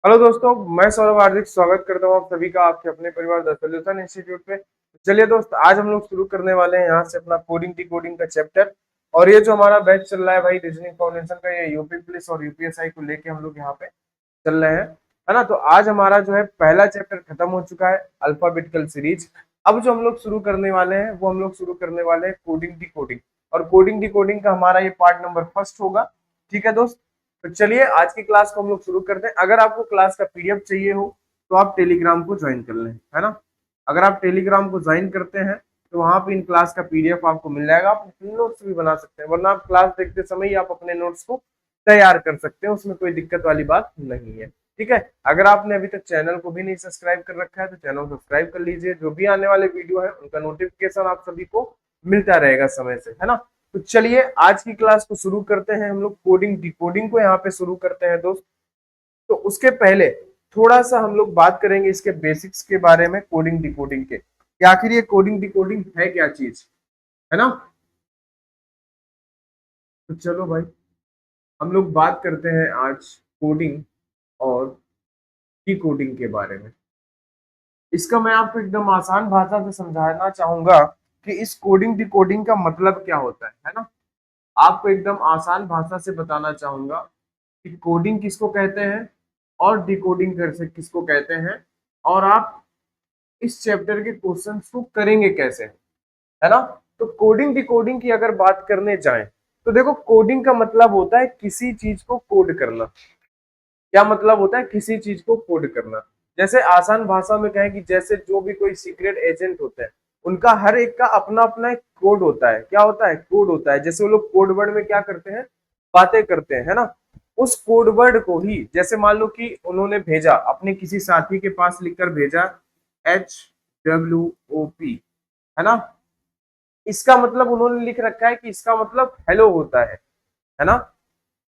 Hello दोस्तों, मैं सौरभ हार्दिक स्वागत करता हूँ आप सभी का आपके अपने परिवार द सॉल्यूशन इंस्टीट्यूट पे। चलिए दोस्त, आज हम लोग शुरू करने वाले हैं यहाँ से अपना कोडिंग डिकोडिंग का चैप्टर। और ये जो हमारा बैच चल रहा है भाई रीजनिंग फाउंडेशन का, ये यूपी पुलिस और यूपीएसआई को लेके हम लोग यहाँ पे चल रहे हैं, है ना। तो आज हमारा जो है पहला चैप्टर खत्म हो चुका है, अल्फाबेटिकल सीरीज। अब जो हम लोग शुरू करने वाले हैं वो हम लोग शुरू करने वाले हैं कोडिंग डिकोडिंग। और कोडिंग डिकोडिंग का हमारा ये पार्ट नंबर फर्स्ट होगा। ठीक है दोस्त, तो चलिए आज की क्लास को हम लोग शुरू करते हैं। अगर आपको क्लास का पीडीएफ चाहिए हो तो आप टेलीग्राम को ज्वाइन कर लें, है ना। अगर आप टेलीग्राम को ज्वाइन करते हैं तो वहां पे इन क्लास का पीडीएफ आपको मिल जाएगा। आप नोट्स भी बना सकते हैं, वरना आप क्लास देखते समय ही आप अपने नोट्स को तैयार कर सकते हैं, उसमें कोई दिक्कत वाली बात नहीं है। ठीक है, अगर आपने अभी तक चैनल को भी नहीं सब्सक्राइब कर रखा है तो चैनल सब्सक्राइब कर लीजिए। जो भी आने वाले वीडियो है उनका नोटिफिकेशन आप सभी को मिलता रहेगा समय से, है ना। तो चलिए आज की क्लास को शुरू करते हैं। हम लोग कोडिंग डिकोडिंग को यहाँ पे शुरू करते हैं दोस्त। तो उसके पहले थोड़ा सा हम लोग बात करेंगे इसके बेसिक्स के बारे में, कोडिंग डिकोडिंग के कि आखिर ये कोडिंग डिकोडिंग है क्या चीज, है ना। तो चलो भाई, हम लोग बात करते हैं आज कोडिंग और डिकोडिंग के बारे में। इसका मैं आपको एकदम आसान भाषा से समझाना चाहूंगा कि इस कोडिंग डिकोडिंग का मतलब क्या होता है ना। आपको एकदम आसान भाषा से बताना चाहूंगा कि कोडिंग किसको कहते हैं और डिकोडिंग कर से किसको कहते हैं, और आप इस चैप्टर के क्वेश्चंस को करेंगे कैसे, है ना। तो कोडिंग डिकोडिंग की अगर बात करने जाएं तो देखो, कोडिंग का मतलब होता है किसी चीज को कोड करना। क्या मतलब होता है किसी चीज को कोड करना। जैसे आसान भाषा में कहें कि जैसे जो भी कोई सीक्रेट एजेंट होते हैं उनका हर एक का अपना अपना एक कोड होता है। क्या होता है? कोड होता है। जैसे वो लोग कोड वर्ड में क्या करते हैं, बातें करते हैं, है ना। उस कोड वर्ड को ही, जैसे मान लो कि उन्होंने भेजा अपने किसी साथी के पास, लिखकर भेजा HWOP, है ना। इसका मतलब उन्होंने लिख रखा है कि इसका मतलब हेलो होता है ना।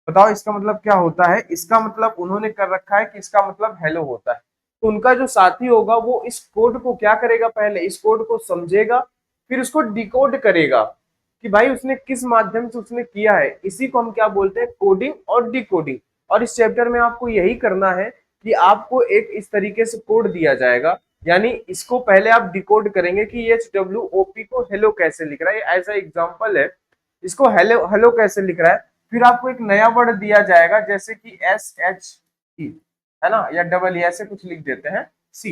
बताओ इसका मतलब क्या होता है। इसका मतलब उन्होंने कर रखा है कि इसका मतलब हेलो होता है। तो उनका जो साथी होगा वो इस कोड को क्या करेगा, पहले इस कोड को समझेगा, फिर उसको डिकोड करेगा कि भाई उसने किस माध्यम से उसने किया है। इसी को हम क्या बोलते हैं, कोडिंग और डिकोडिंग। और इस चैप्टर में आपको यही करना है कि आपको एक इस तरीके से कोड दिया जाएगा, यानी इसको पहले आप डिकोड करेंगे कि HWOP को हेलो कैसे लिख रहा है। ऐसा एग्जांपल है, इसको हेलो हेलो कैसे लिख रहा है। फिर आपको एक नया वर्ड दिया जाएगा जैसे कि SHE, है ना, या डबल E ऐसे कुछ लिख देते हैं, सी,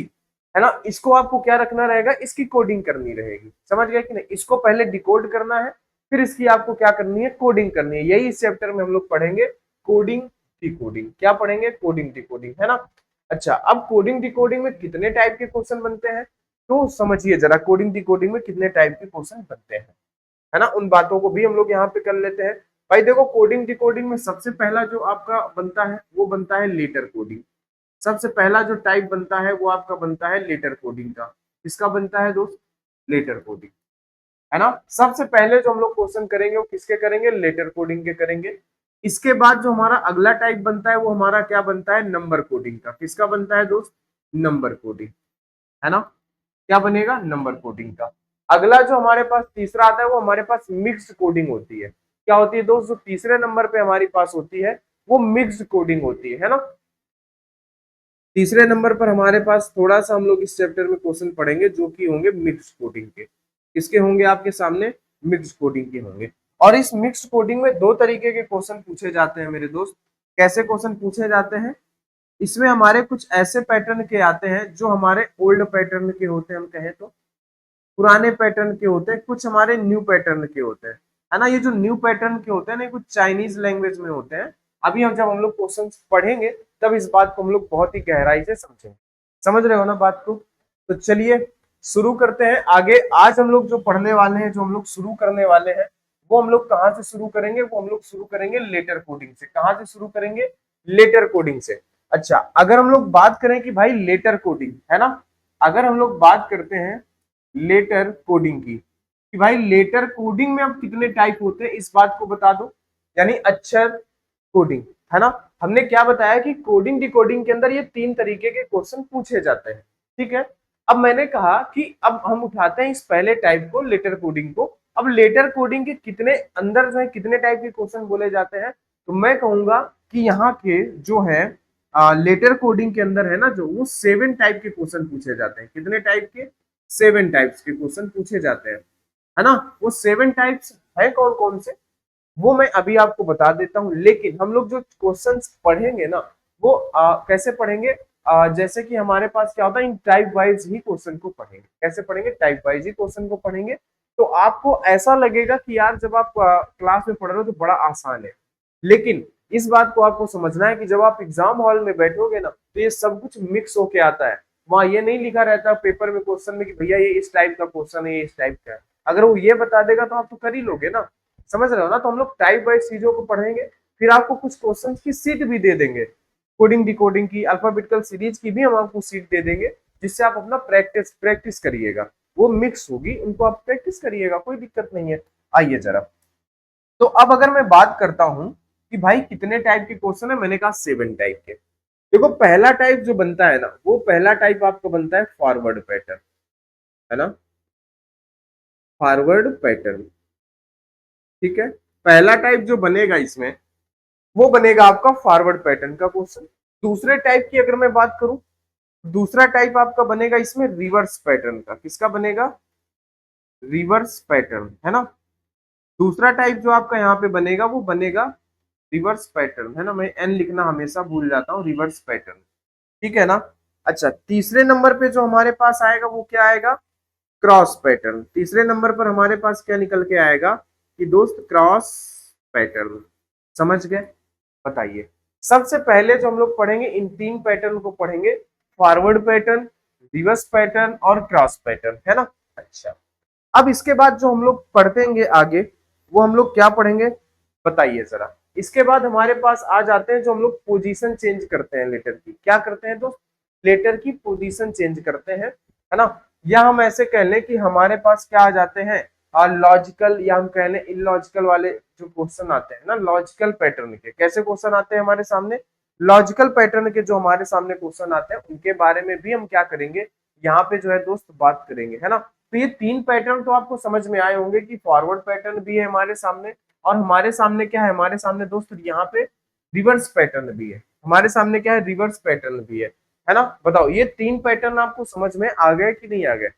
है ना। इसको आपको क्या रखना रहेगा, इसकी कोडिंग करनी रहेगी। समझ गए कि नहीं? इसको पहले डिकोड करना है, फिर इसकी आपको क्या करनी है, कोडिंग करनी है। यही इस चैप्टर में हम लोग पढ़ेंगे, कोडिंग डिकोडिंग। क्या पढ़ेंगे? कोडिंग डिकोडिंग, है ना। अच्छा, अब कोडिंग डिकोडिंग में कितने टाइप के क्वेश्चन बनते हैं तो समझिए जरा, कोडिंग डिकोडिंग में कितने टाइप के क्वेश्चन बनते हैं, है ना। उन बातों को भी हम लोग यहाँ पे कर लेते हैं। भाई देखो, कोडिंग डिकोडिंग में सबसे पहला जो आपका बनता है वो बनता है लेटर कोडिंग। सबसे पहला जो टाइप बनता है वो आपका बनता है लेटर कोडिंग का। किसका बनता है दोस्त? लेटर कोडिंग, है ना। सबसे पहले जो हम लोग क्वेश्चन करेंगे वो किसके करेंगे? लेटर कोडिंग के करेंगे। इसके बाद जो हमारा अगला टाइप बनता है वो हमारा क्या बनता है? नंबर कोडिंग का। किसका बनता है दोस्त? नंबर कोडिंग, है ना। क्या बनेगा? नंबर कोडिंग का। अगला जो हमारे पास तीसरा आता है वो हमारे पास मिक्स्ड कोडिंग होती है। क्या होती है दोस्त? जो तीसरे नंबर पे हमारी पास होती है वो मिक्स्ड कोडिंग होती है ना। तीसरे नंबर पर हमारे पास थोड़ा सा हम लोग इस चैप्टर में क्वेश्चन पढ़ेंगे जो कि होंगे मिक्स्ड कोडिंग के। किसके होंगे आपके सामने? मिक्स्ड कोडिंग के होंगे। और इस मिक्स्ड कोडिंग में दो तरीके के क्वेश्चन पूछे जाते हैं मेरे दोस्त। कैसे क्वेश्चन पूछे जाते हैं? इसमें हमारे कुछ ऐसे पैटर्न के आते हैं जो हमारे ओल्ड पैटर्न के होते हैं, हम कहें तो पुराने पैटर्न के होते हैं, कुछ हमारे न्यू पैटर्न के होते हैं, है ना। ये जो न्यू पैटर्न के होते हैं ना, कुछ चाइनीज लैंग्वेज में होते हैं। अभी हम जब हम लोग क्वेश्चंस पढ़ेंगे तब इस बात को हम लोग बहुत ही गहराई से समझेंगे। समझ रहे हो ना बात को? तो चलिए शुरू करते हैं आगे। आज हम लोग जो पढ़ने वाले हैं, जो हम लोग शुरू करने वाले हैं, वो हम लोग कहाँ से शुरू करेंगे? वो हम लोग शुरू करेंगे लेटर कोडिंग से। कहाँ से शुरू करेंगे? लेटर कोडिंग से। अच्छा, अगर हम लोग बात करें कि भाई लेटर कोडिंग, है ना, अगर हम लोग बात करते हैं लेटर कोडिंग की कि भाई लेटर कोडिंग में अब कितने टाइप होते हैं इस बात को बता दो, यानी अक्षर कोडिंग, है ना। हमने क्या बताया कि कोडिंग डिकोडिंग के अंदर ये तीन तरीके के क्वेश्चन पूछे जाते हैं। ठीक है, अब मैंने कहा कि अब हम उठाते हैं इस पहले टाइप को, लेटर कोडिंग को। अब लेटर कोडिंग के कितने अंदर जो है कितने टाइप के क्वेश्चन बोले जाते हैं, तो मैं कहूंगा कि यहाँ के जो है लेटर कोडिंग के अंदर है ना, जो वो 7 टाइप के क्वेश्चन पूछे जाते हैं। कितने टाइप के? 7 टाइप्स के क्वेश्चन पूछे जाते हैं, है ना। वो 7 टाइप्स है कौन कौन से, वो मैं अभी आपको बता देता हूँ। लेकिन हम लोग जो क्वेश्चंस पढ़ेंगे ना, वो कैसे पढ़ेंगे, जैसे कि हमारे पास क्या होता है, इन टाइप वाइज ही क्वेश्चन को पढ़ेंगे। कैसे पढ़ेंगे? टाइप वाइज ही क्वेश्चन को पढ़ेंगे। तो आपको ऐसा लगेगा कि यार जब आप क्लास में पढ़ रहे हो तो बड़ा आसान है, लेकिन इस बात को आपको समझना है कि जब आप एग्जाम हॉल में बैठोगे ना, तो ये सब कुछ मिक्स होके आता है। वहां ये नहीं लिखा रहता पेपर में क्वेश्चन में कि भैया ये इस टाइप का क्वेश्चन है, ये इस टाइप का है। अगर वो ये बता देगा तो आप तो कर ही लोगे ना, समझ रहे हो ना। तो हम लोग टाइप वाइज चीजों को पढ़ेंगे, फिर आपको कुछ क्वेश्चन की सीट भी दे देंगे, कोडिंग डिकोडिंग की, अल्फाबेटिकल सीरीज की भी हम आपको सीट दे देंगे, जिससे आप अपना प्रैक्टिस प्रैक्टिस करिएगा। वो मिक्स होगी, उनको आप प्रैक्टिस करिएगा, कोई दिक्कत नहीं है। आइए जरा, तो अब अगर मैं बात करता हूं कि भाई कितने टाइप के क्वेश्चन है, मैंने कहा 7 टाइप के। देखो पहला टाइप जो बनता है ना, वो पहला टाइप आपका बनता है फॉरवर्ड पैटर्न, है ना, फॉरवर्ड पैटर्न। ठीक है, पहला टाइप जो बनेगा इसमें, वो बनेगा आपका फॉरवर्ड पैटर्न का क्वेश्चन। दूसरे टाइप की अगर मैं बात करूं, दूसरा टाइप आपका बनेगा इसमें रिवर्स पैटर्न का। किसका बनेगा? रिवर्स पैटर्न, है ना। दूसरा टाइप जो आपका यहाँ पे बनेगा, वो बनेगा रिवर्स पैटर्न, है ना। मैं एन लिखना हमेशा भूल जाता हूँ, रिवर्स पैटर्न। ठीक है ना। अच्छा, तीसरे नंबर पे जो हमारे पास आएगा वो क्या आएगा? Cross pattern. तीसरे नंबर पर हमारे पास क्या निकल के आएगा कि दोस्त, क्रॉस पैटर्न। समझ गए? बताइए। सबसे पहले जो हम लोग पढ़ेंगे, इन 3 पैटर्न को पढ़ेंगे, फॉरवर्ड पैटर्न, रिवर्स पैटर्न और क्रॉस पैटर्न, है ना। अच्छा, अब इसके बाद जो हम लोग पढ़तेंगे आगे, वो हम लोग क्या पढ़ेंगे, बताइए जरा। इसके बाद हमारे पास आ जाते हैं जो हम लोग पोजीशन चेंज करते हैं लेटर की। क्या करते हैं दोस्त? लेटर की पोजीशन चेंज करते हैं, है ना। या हम ऐसे कह लें कि हमारे पास क्या आ जाते हैं, लॉजिकल, या हम कह लें इलॉजिकल वाले जो क्वेश्चन आते हैं ना, लॉजिकल पैटर्न के। कैसे क्वेश्चन आते हैं हमारे सामने? लॉजिकल पैटर्न के जो हमारे सामने क्वेश्चन आते हैं, उनके बारे में भी हम क्या करेंगे, यहाँ पे जो है दोस्त बात करेंगे, है ना। तो ये 3 पैटर्न तो आपको समझ में आए होंगे कि फॉरवर्ड पैटर्न भी है हमारे सामने, और हमारे सामने क्या है, हमारे सामने दोस्त यहाँ पे रिवर्स पैटर्न भी है। हमारे सामने क्या है? रिवर्स पैटर्न भी है ना। बताओ, ये 3 पैटर्न आपको समझ में आ गए कि नहीं आ गए?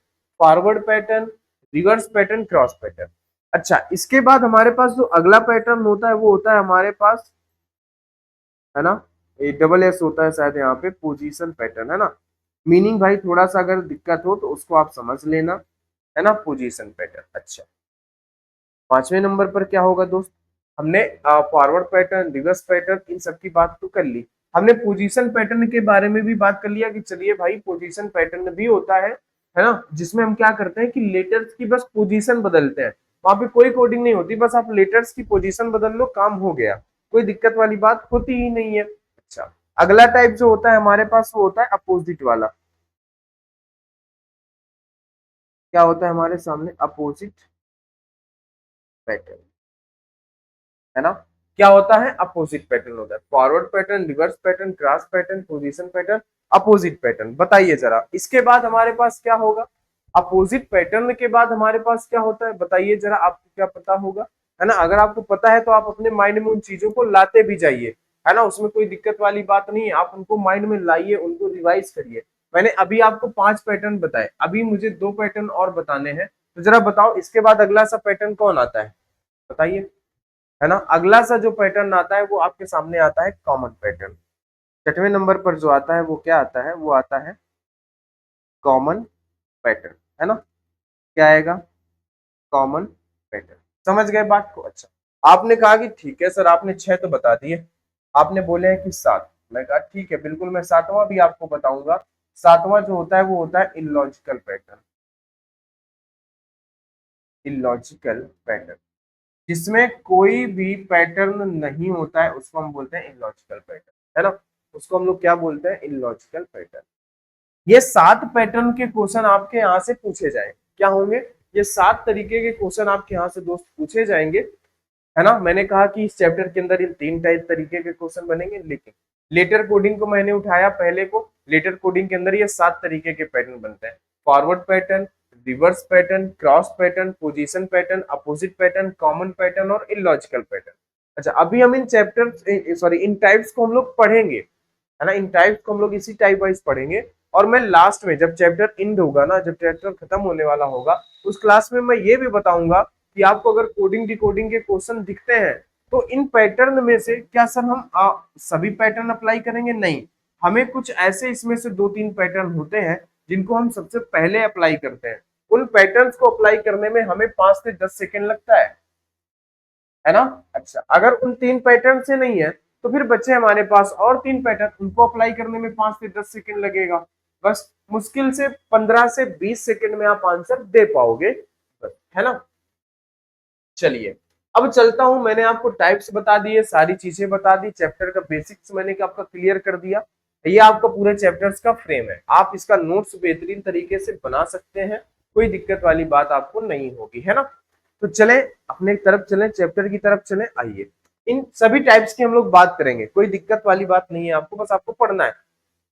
Forward pattern, reverse pattern, cross pattern. अच्छा, इसके बाद हमारे पास जो अगला पैटर्न होता है, वो होता है हमारे पास, है ना, ये डबल एस होता है शायद यहाँ पे, पोजीशन पैटर्न, है ना। मीनिंग भाई थोड़ा सा अगर दिक्कत हो तो उसको आप समझ लेना, है ना, पोजीशन पैटर्न। अच्छा, 5वें नंबर पर क्या होगा दोस्त? हमने फॉरवर्ड पैटर्न, रिवर्स पैटर्न, इन सब की बात तो कर ली। हमने पोजीशन पैटर्न के बारे में भी बात कर लिया कि चलिए भाई, पोजीशन पैटर्न भी होता है ना, जिसमें हम क्या करते हैं कि लेटर्स की बस पोजीशन बदलते हैं। वहां पे कोई कोडिंग नहीं होती, बस आप लेटर्स की पोजीशन बदल लो, काम हो गया, कोई दिक्कत वाली बात होती ही नहीं है। अच्छा, अगला टाइप जो होता है हमारे पास, वो होता है अपोजिट वाला। क्या होता है हमारे सामने? अपोजिट पैटर्न, है ना। क्या होता है? अपोजिट पैटर्न होता है। Forward pattern, reverse pattern, cross pattern, position pattern, opposite pattern. बताइए जरा, इसके बाद हमारे पास क्या होगा? अपोजिट पैटर्न के बाद हमारे पास क्या होता है, बताइए जरा, आपको क्या पता होगा, है ना। अगर आपको पता है तो आप अपने माइंड में उन चीजों को लाते भी जाइए, है ना, उसमें कोई दिक्कत वाली बात नहीं है। आप उनको माइंड में लाइए, उनको रिवाइज करिए। मैंने अभी आपको 5 पैटर्न बताए, अभी मुझे 2 पैटर्न और बताने हैं। तो जरा बताओ, इसके बाद अगला सा पैटर्न कौन आता है, बताइए, है ना। अगला सा जो पैटर्न आता है वो आपके सामने आता है कॉमन पैटर्न। 6वें नंबर पर जो आता है वो क्या आता है? वो आता है कॉमन पैटर्न, है ना। क्या आएगा? Common pattern. समझ गए बात को? अच्छा, आपने कहा कि ठीक है सर, आपने 6 तो बता दिए, आपने बोले हैं कि 7। मैं कहा ठीक है, बिल्कुल मैं 7वां भी आपको बताऊंगा। 7वां जो होता है वो होता है इलॉजिकल पैटर्न। इलॉजिकल पैटर्न, जिसमें कोई भी पैटर्न नहीं होता है, उसको हम बोलते हैं इलॉजिकल पैटर्न, है ना। उसको हम लोग क्या बोलते हैं? Illogical pattern. ये 7 पैटर्न के क्वेश्चन आपके यहाँ से पूछे जाए, क्या होंगे? ये 7 तरीके के क्वेश्चन आपके यहाँ से दोस्त पूछे जाएंगे, है ना। मैंने कहा कि इस चैप्टर के अंदर इन 3 टाइप तरीके के क्वेश्चन बनेंगे, लेकिन लेटर कोडिंग को मैंने उठाया पहले को। लेटर कोडिंग के अंदर ये 7 तरीके के पैटर्न बनते हैं। Forward pattern, reverse pattern, cross pattern, position pattern, opposite pattern, common pattern और इलॉजिकल पैटर्न। अच्छा, अभी हम in chapter, sorry, in types को हम लोग पढ़ेंगे, है ना। इन टाइप्स को हम लोग इसी टाइप वाइज पढ़ेंगे, और मैं लास्ट में जब चैप्टर एंड होगा ना, जब चैप्टर खत्म होने वाला होगा, उस क्लास में मैं ये भी बताऊंगा कि आपको अगर कोडिंग डिकोडिंग के क्वेश्चन दिखते हैं तो इन पैटर्न में से क्या सर हम सभी पैटर्न अप्लाई करेंगे? नहीं, हमें कुछ ऐसे इसमें से 2-3 पैटर्न होते हैं जिनको हम सबसे पहले अप्लाई करते हैं। उन पैटर्न्स को अप्लाई करने में हमें 5 से 10 सेकेंड लगता है ना। अच्छा, अगर उन 3 पैटर्न से नहीं है तो फिर बच्चे हमारे पास और 3 पैटर्न, उनको अप्लाई करने में 5 से 10 सेकेंड लगेगा। बस मुश्किल से 15 से 20 सेकेंड में आप आंसर दे पाओगे, है ना। चलिए अब चलता हूं, मैंने आपको टाइप्स बता दिए, सारी चीजें बता दी, चैप्टर का बेसिक्स मैंने आपका क्लियर कर दिया। ये आपका पूरे चैप्टर्स का फ्रेम है, आप इसका नोट्स बेहतरीन तरीके से बना सकते हैं, कोई दिक्कत वाली बात आपको नहीं होगी, है ना। तो चले अपने तरफ चले, चैप्टर की तरफ चले, आइए इन सभी टाइप्स की हम लोग बात करेंगे, कोई दिक्कत वाली बात नहीं है, आपको बस आपको पढ़ना है।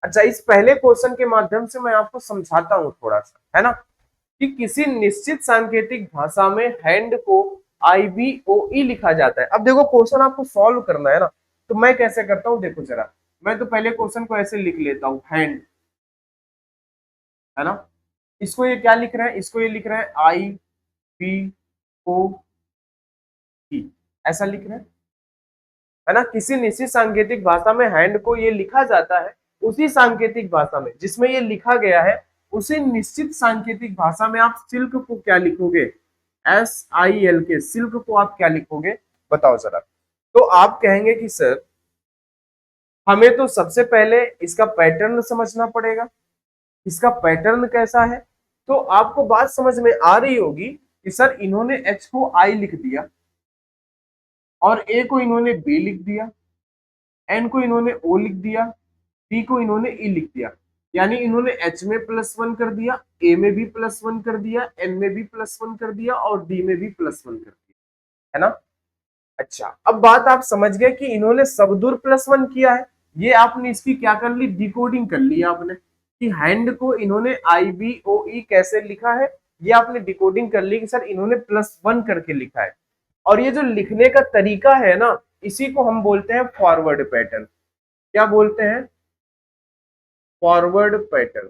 अच्छा, इस पहले क्वेश्चन के माध्यम से मैं आपको समझाता हूं थोड़ा सा, है ना, कि किसी निश्चित सांकेतिक भाषा में हैंड को IBOE लिखा जाता है। अब देखो क्वेश्चन आपको सॉल्व करना है ना, तो मैं कैसे करता हूं, देखो जरा, मैं तो पहले क्वेश्चन को ऐसे लिख लेता हूं, हैंड, है ना, इसको ये क्या लिख रहा है, इसको ये लिख रहा है IBOE, ऐसा लिख रहे हैं, है ना। किसी निश्चित सांकेतिक भाषा में हैंड को ये लिखा जाता है, उसी सांकेतिक भाषा में जिसमें ये लिखा गया है, उसी निश्चित सांकेतिक भाषा में आप सिल्क को क्या लिखोगे, SILK, सिल्क को आप क्या लिखोगे, बताओ जरा। तो आप कहेंगे कि सर हमें तो सबसे पहले इसका पैटर्न समझना पड़ेगा, इसका पैटर्न कैसा है। तो आपको बात समझ में आ रही होगी कि सर इन्होंने H को I लिख दिया, और A को इन्होंने B लिख दिया, N को इन्होंने O लिख दिया, P को इन्होंने E लिख दिया, यानी इन्होंने H में +1 कर दिया, A में भी +1 कर दिया, N में भी +1 कर दिया, और D में भी +1 कर दिया, है ना। अच्छा, अब बात आप समझ गए कि इन्होंने सब दूर +1 किया है, ये आपने इसकी क्या कर ली, डिकोडिंग कर ली आपने, कि हैंड को इन्होंने IBOE कैसे लिखा है, ये आपने डिकोडिंग कर ली कि सर इन्होंने +1 करके लिखा है। और ये जो लिखने का तरीका है ना, इसी को हम बोलते हैं फॉरवर्ड पैटर्न। क्या बोलते हैं, फॉरवर्ड पैटर्न,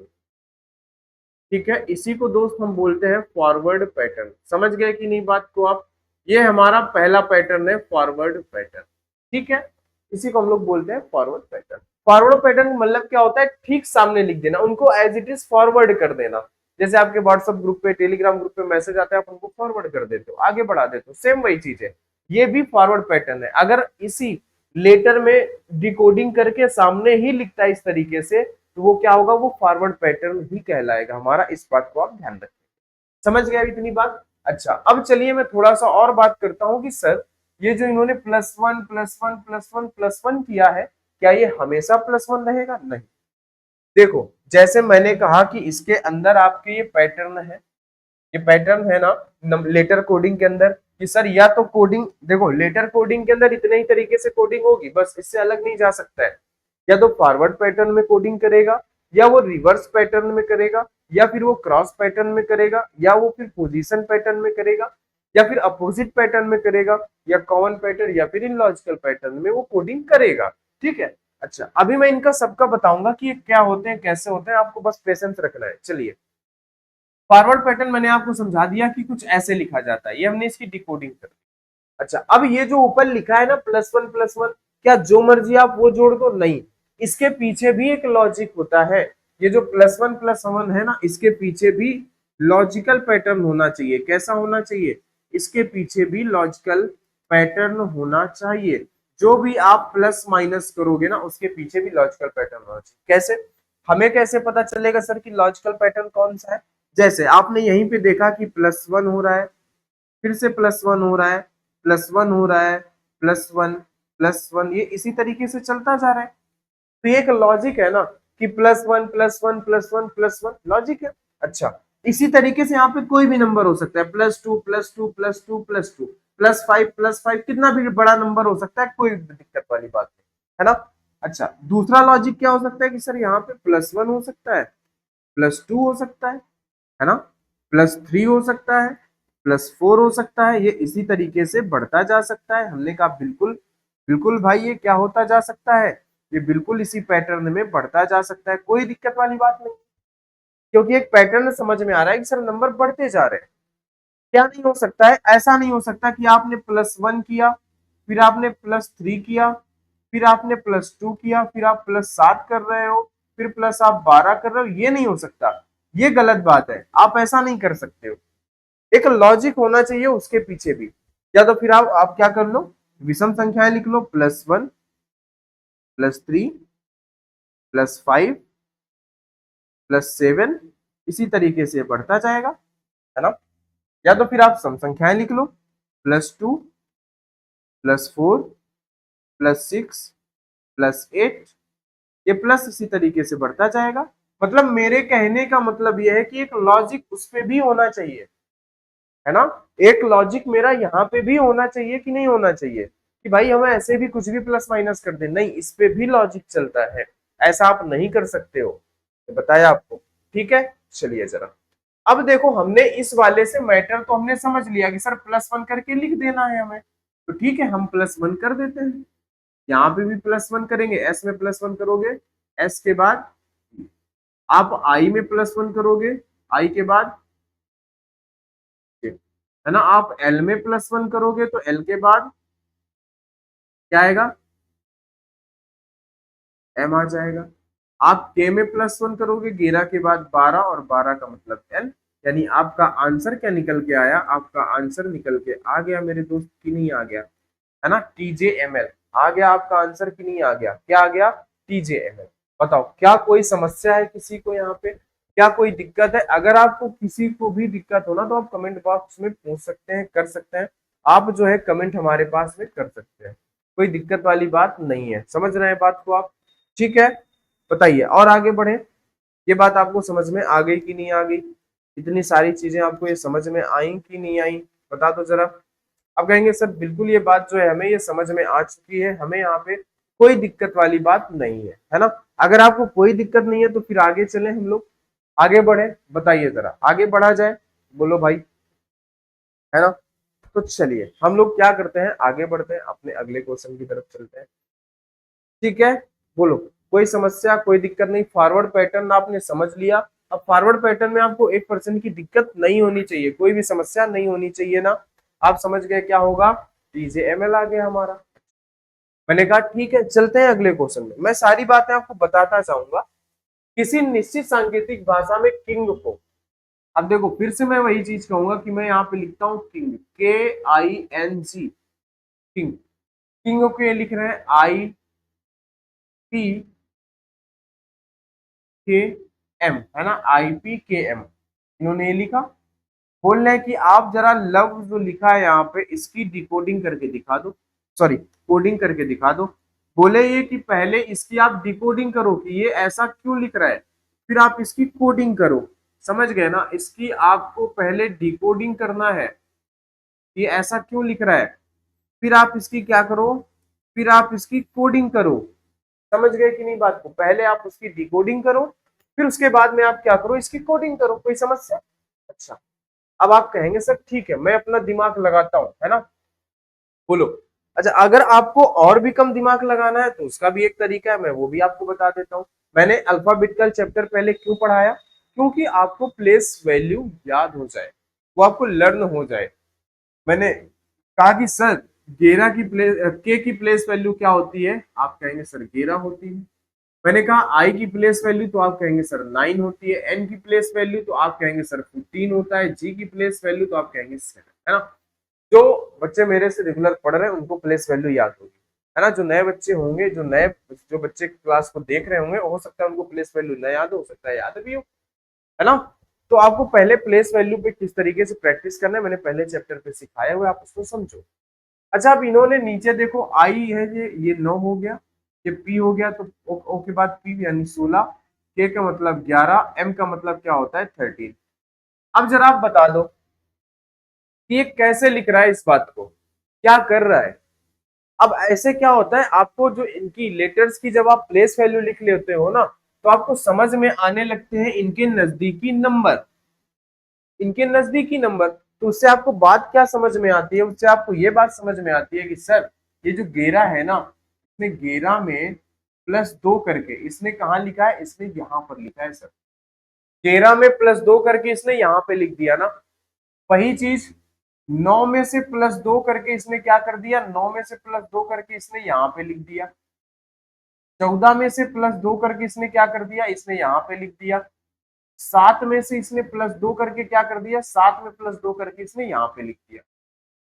ठीक है, इसी को दोस्त हम बोलते हैं फॉरवर्ड पैटर्न। समझ गए कि नहीं बात को आप, ये हमारा पहला पैटर्न है फॉरवर्ड पैटर्न, ठीक है, इसी को हम लोग बोलते हैं फॉरवर्ड पैटर्न। फॉरवर्ड पैटर्न मतलब क्या होता है, ठीक सामने लिख देना, उनको एज इट इज फॉरवर्ड कर देना। जैसे आपके व्हाट्सएप ग्रुप पे, टेलीग्राम ग्रुप पे मैसेज आता है, आप उनको फॉरवर्ड कर देते हो, आगे बढ़ा देते हो, सेम वही चीज है, ये भी फॉरवर्ड पैटर्न है। अगर इसी लेटर में डिकोडिंग करके सामने ही लिखता है इस तरीके से, तो वो क्या होगा, वो फॉरवर्ड पैटर्न ही कहलाएगा हमारा, इस बात को आप ध्यान रखें। समझ गया इतनी बात। अच्छा, अब चलिए मैं थोड़ा सा और बात करता हूं कि सर ये जो इन्होंने +1 +1 +1 +1 किया है, क्या ये हमेशा +1 रहेगा? नहीं, देखो जैसे मैंने कहा कि इसके अंदर आपके ये पैटर्न है, ये पैटर्न है ना लेटर कोडिंग के अंदर, कि सर या तो कोडिंग, देखो लेटर कोडिंग के अंदर इतने ही तरीके से कोडिंग होगी, बस इससे अलग नहीं जा सकता है। या तो फॉरवर्ड पैटर्न में कोडिंग करेगा, या वो रिवर्स पैटर्न में करेगा, या फिर वो क्रॉस पैटर्न में करेगा, या वो फिर पोजीशन पैटर्न में करेगा, या फिर अपोजिट पैटर्न में करेगा, या कॉमन पैटर्न, या फिर इन लॉजिकल पैटर्न में वो कोडिंग करेगा, ठीक है। अच्छा, अभी मैं इनका सबका बताऊंगा कि ये क्या होते हैं, कैसे होते हैं, आपको बस पेशेंस रखना है। चलिए, फॉरवर्ड पैटर्न मैंने आपको समझा दिया कि कुछ ऐसे लिखा जाता है, ये हमने इसकी डिकोडिंग कर दी। अच्छा, अब ये जो ऊपर लिखा है ना +1 +1, क्या जो मर्जी आप वो जोड़ दो? नहीं, इसके पीछे भी एक लॉजिक होता है। ये जो +1 +1 है ना, इसके पीछे भी लॉजिकल पैटर्न होना चाहिए। कैसा होना चाहिए? इसके पीछे भी लॉजिकल पैटर्न होना चाहिए। जो भी आप प्लस माइनस करोगे ना, उसके पीछे भी लॉजिकल पैटर्न होना चाहिए। कैसे? हमें कैसे पता चलेगा सर कि लॉजिकल पैटर्न कौन सा है? जैसे आपने यहीं पे देखा कि +1 हो रहा है, फिर से +1 हो रहा है, +1 हो रहा है, +1 +1, ये इसी तरीके से चलता जा रहा है। तो ये एक लॉजिक है ना कि +1 +1 +1 +1, लॉजिक है। अच्छा, इसी तरीके से यहाँ पे कोई भी नंबर हो सकता है, +2 +2 +2 +2 +5 +5, कितना भी बड़ा नंबर हो सकता है, कोई दिक्कत वाली बात नहीं, है ना। अच्छा, दूसरा लॉजिक क्या हो सकता है कि सर यहाँ पे +1 हो सकता है, +2 हो सकता है ना, +3 हो सकता है, +4 हो सकता है, ये इसी तरीके से बढ़ता जा सकता है। हमने कहा बिल्कुल बिल्कुल भाई, ये क्या होता जा सकता है, ये बिल्कुल इसी पैटर्न में बढ़ता जा सकता है, कोई दिक्कत वाली बात नहीं, क्योंकि एक पैटर्न समझ में आ रहा है कि सर नंबर बढ़ते जा रहे हैं। क्या नहीं हो सकता है, ऐसा नहीं हो सकता कि आपने +1 किया, फिर आपने +3 किया, फिर आपने +2 किया, फिर आप +7 कर रहे हो, फिर प्लस आप 12 कर रहे हो, ये नहीं हो सकता, ये गलत बात है, आप ऐसा नहीं कर सकते हो। एक लॉजिक होना चाहिए उसके पीछे भी। या तो फिर आप क्या कर लो, विषम संख्याएं लिख लो, +1 +3 +5 +7, इसी तरीके से बढ़ता जाएगा, है ना। या तो फिर आप सम संख्याएं लिख लो, +2 +4 +6 +8, ये प्लस इसी तरीके से बढ़ता जाएगा। मतलब मेरे कहने का मतलब यह है कि एक लॉजिक उस पे भी होना चाहिए, है ना। एक लॉजिक मेरा यहाँ पे भी होना चाहिए कि नहीं होना चाहिए, कि भाई हमें ऐसे भी कुछ भी प्लस माइनस कर दे, नहीं, इस पे भी लॉजिक चलता है, ऐसा आप नहीं कर सकते हो, तो बताया आपको। ठीक है, चलिए जरा अब देखो, हमने इस वाले से मैटर तो हमने समझ लिया कि सर +1 करके लिख देना है हमें, तो ठीक है, हम +1 कर देते हैं। यहाँ पे भी +1 करेंगे, एस में +1 करोगे, एस के बाद आप आई में +1 करोगे, आई के बाद, है ना, आप एल में +1 करोगे तो एल के बाद क्या आएगा, एम आ जाएगा। आप के में +1 करोगे, 11 के बाद 12, और 12 का मतलब एल, यानी आपका आंसर क्या निकल के आया, आपका आंसर निकल के आ गया मेरे दोस्त, की नहीं आ गया, है ना, TJML आ गया आपका आंसर, की नहीं आ गया, क्या आ गया, TJML। बताओ क्या कोई समस्या है किसी को यहाँ पे, क्या कोई दिक्कत है? अगर आपको किसी को भी दिक्कत हो ना तो आप कमेंट बॉक्स में पूछ सकते हैं, कर सकते हैं, आप जो है कमेंट हमारे पास में कर सकते हैं, कोई दिक्कत वाली बात नहीं है, समझ रहे हैं बात को आप? ठीक है, बताइए और आगे बढ़े, ये बात आपको समझ में आ गई कि नहीं आ गई? इतनी सारी चीजें आपको ये समझ में आई कि नहीं आई, बता दो जरा। अब कहेंगे सर बिल्कुल ये बात जो है हमें ये समझ में आ चुकी है, हमें यहाँ पे कोई दिक्कत वाली बात नहीं है ना। अगर आपको कोई दिक्कत नहीं है तो फिर आगे चले हम लोग, आगे बढ़े, बताइए जरा, आगे बढ़ा जाए, बोलो भाई, है ना। तो चलिए हम लोग क्या करते हैं, आगे बढ़ते हैं, अपने अगले क्वेश्चन की तरफ चलते हैं। ठीक है, बोलो, कोई समस्या, कोई दिक्कत नहीं, फॉरवर्ड पैटर्न आपने समझ लिया। अब फॉरवर्ड पैटर्न में आपको 1% की दिक्कत नहीं होनी चाहिए, कोई भी समस्या नहीं होनी चाहिए ना, आप समझ गए क्या होगा, TJML आ गया हमारा। मैंने कहा ठीक है, चलते हैं अगले क्वेश्चन में, मैं सारी बातें आपको बताता जाऊंगा। किसी निश्चित सांकेतिक भाषा में किंग को, अब देखो फिर से मैं वही चीज कहूंगा कि मैं यहाँ पे लिखता हूँ किंग, KING, किंग, किंग को ये लिख रहे हैं IPKM, है ना, IPKM, इन्होंने ये लिखा। बोल रहे हैं कि आप जरा लव जो लिखा है यहाँ पे इसकी डिकोडिंग करके दिखा दो, सॉरी कोडिंग करके दिखा दो। बोले ये कि पहले इसकी आप डिकोडिंग करो कि ये ऐसा क्यों लिख रहा है, फिर आप इसकी कोडिंग करो, समझ गए ना, इसकी आपको पहले डिकोडिंग करना है, ये ऐसा क्यों लिख रहा है, फिर आप इसकी क्या करो, फिर आप इसकी कोडिंग करो, समझ गए कि नहीं बात को, पहले आप उसकी डिकोडिंग करो, फिर उसके बाद में आप क्या करो, इसकी कोडिंग करो, कोई समस्या? अच्छा, अब आप कहेंगे सर ठीक है मैं अपना दिमाग लगाता हूं, है ना, बोलो। अच्छा, अगर आपको और भी कम दिमाग लगाना है तो उसका भी एक तरीका है, मैं वो भी आपको बता देता हूँ। मैंने अल्फाबेटिकल चैप्टर पहले क्यों पढ़ाया, क्योंकि आपको प्लेस वैल्यू याद हो जाए, वो आपको लर्न हो जाए। मैंने कहा कि सर गेरा की प्लेस, के की प्लेस वैल्यू क्या होती है, आप कहेंगे सर 11 होती है। मैंने कहा आई की प्लेस वैल्यू, तो आप कहेंगे सर 9 होती है। एन की प्लेस वैल्यू तो आप कहेंगे सर 15 होता है। जी की प्लेस वैल्यू तो आप कहेंगे 7, है ना। जो बच्चे मेरे से रेगुलर पढ़ रहे हैं उनको प्लेस वैल्यू याद होगी, है ना। जो नए बच्चे होंगे, जो बच्चे क्लास को देख रहे होंगे, हो सकता है उनको प्लेस वैल्यू न याद हो सकता है याद भी हो, है ना। तो आपको पहले प्लेस वैल्यू पे किस तरीके से प्रैक्टिस करना है मैंने पहले चैप्टर पे सिखाया हुआ, आप उसको समझो। अच्छा, अब इन्होंने नीचे देखो आई है, ये 9 हो गया, ये पी हो गया, तो ओ के बाद पी यानी 16, के का मतलब 11, एम का मतलब क्या होता है 13। अब जरा आप बता दो कि ये कैसे लिख रहा है, इस बात को क्या कर रहा है। अब ऐसे क्या होता है, आपको जो इनकी लेटर्स की जब आप प्लेस वैल्यू लिख लेते हो ना, तो आपको समझ में आने लगते हैं इनके नजदीकी नंबर, इनके नजदीकी नंबर। तो उससे आपको बात क्या समझ में आती है, उससे आपको ये बात समझ में आती है कि सर ये जो गेरा है ना, इसमें गेरा में +2 करके इसने कहाँ लिखा है, इसने यहाँ पर लिखा है सर। 13 में +2 करके इसने यहाँ पे लिख दिया ना। वही चीज 9 में से +2 करके इसने क्या कर दिया, 9 में से +2 करके इसने यहाँ पे लिख दिया। 14 में से +2 करके इसने क्या कर दिया, इसने यहाँ पे लिख दिया। 7 में से इसने +2 करके क्या कर दिया, 7 में +2 करके इसने यहाँ पे लिख दिया।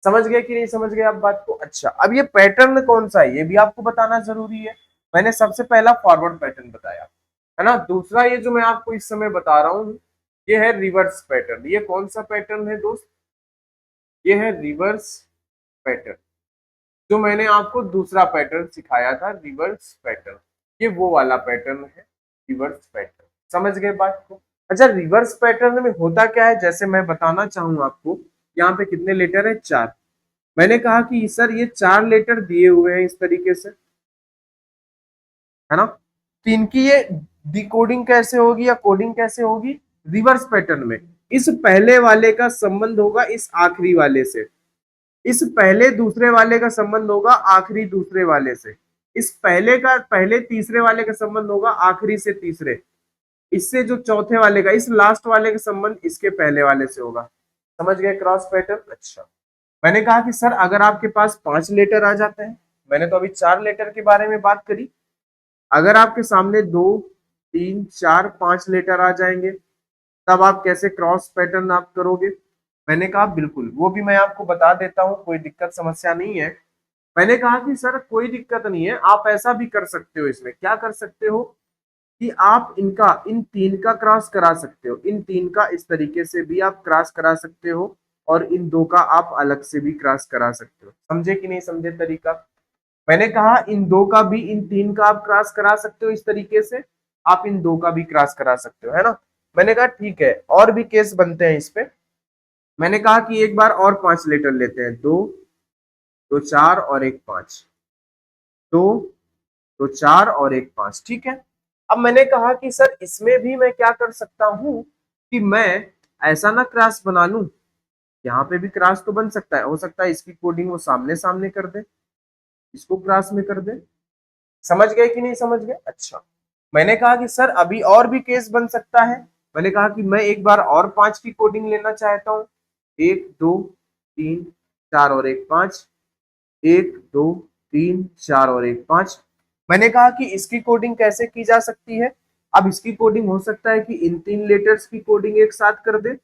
समझ गए कि नहीं समझ गए आप बात को? अच्छा, अब ये पैटर्न कौन सा है ये भी आपको बताना जरूरी है। मैंने सबसे पहला फॉरवर्ड पैटर्न बताया है ना। दूसरा ये जो मैं आपको इस समय बता रहा हूँ ये है रिवर्स पैटर्न। ये कौन सा पैटर्न है दोस्त, ये है रिवर्स पैटर्न। जो मैंने आपको दूसरा पैटर्न सिखाया था रिवर्स पैटर्न, ये वो वाला पैटर्न है रिवर्स पैटर्न। समझ गए बात को? अच्छा, रिवर्स पैटर्न में होता क्या है, जैसे मैं बताना चाहूँ आपको, यहाँ पे कितने लेटर है, 4। मैंने कहा कि सर ये 4 लेटर दिए हुए हैं इस तरीके से, है ना। तो इनकी ये डिकोडिंग कैसे होगी या कोडिंग कैसे होगी, रिवर्स पैटर्न में इस पहले वाले का संबंध होगा इस आखिरी वाले से, इस पहले दूसरे वाले का संबंध होगा आखिरी दूसरे वाले से, इस पहले तीसरे वाले का संबंध होगा आखिरी से तीसरे, इससे जो चौथे वाले का, इस लास्ट वाले का संबंध इसके पहले वाले से होगा। समझ गए क्रॉस पैटर्न? अच्छा, मैंने कहा कि सर अगर आपके पास 5 लेटर आ जाते हैं, मैंने तो अभी 4 लेटर के बारे में बात करी, अगर आपके सामने 2 3 4 5 लेटर आ जाएंगे तब आप कैसे क्रॉस पैटर्न आप करोगे। मैंने कहा बिल्कुल, वो भी मैं आपको बता देता हूँ, कोई दिक्कत समस्या नहीं है। मैंने कहा कि सर कोई दिक्कत नहीं है, आप ऐसा भी कर सकते हो, इसमें क्या कर सकते हो कि आप इनका इन 3 का क्रॉस करा सकते हो, इन 3 का इस तरीके से भी आप क्रॉस करा सकते हो और इन 2 का आप अलग से भी क्रॉस करा सकते हो। समझे कि नहीं समझे तरीका? मैंने कहा इन 2 का भी इन 3 का आप क्रॉस करा सकते हो इस तरीके से, आप इन 2 का भी क्रॉस करा सकते हो, है ना। मैंने कहा ठीक है, और भी केस बनते हैं इस पे। मैंने कहा कि एक बार और 5 लेटर लेते हैं, 2 2 4 और 1 5, 2 2 4 और 1 5, ठीक है। अब मैंने कहा कि सर इसमें भी मैं क्या कर सकता हूं कि मैं ऐसा ना क्रॉस बना लूं, यहाँ पे भी क्रॉस तो बन सकता है, हो सकता है इसकी कोडिंग वो सामने सामने कर दे, इसको क्रॉस में कर दे। समझ गए कि नहीं समझ गए? अच्छा, मैंने कहा कि सर अभी और भी केस बन सकता है। मैंने कहा कि मैं एक बार और 5 की कोडिंग लेना चाहता हूँ, 1 2 3 4 और 1 5, 1 2 3 4 और 1 5। मैंने कहा कि इसकी कोडिंग कैसे की जा सकती है। अब इसकी कोडिंग हो सकता है कि इन 3 लेटर्स की कोडिंग एक साथ कर दे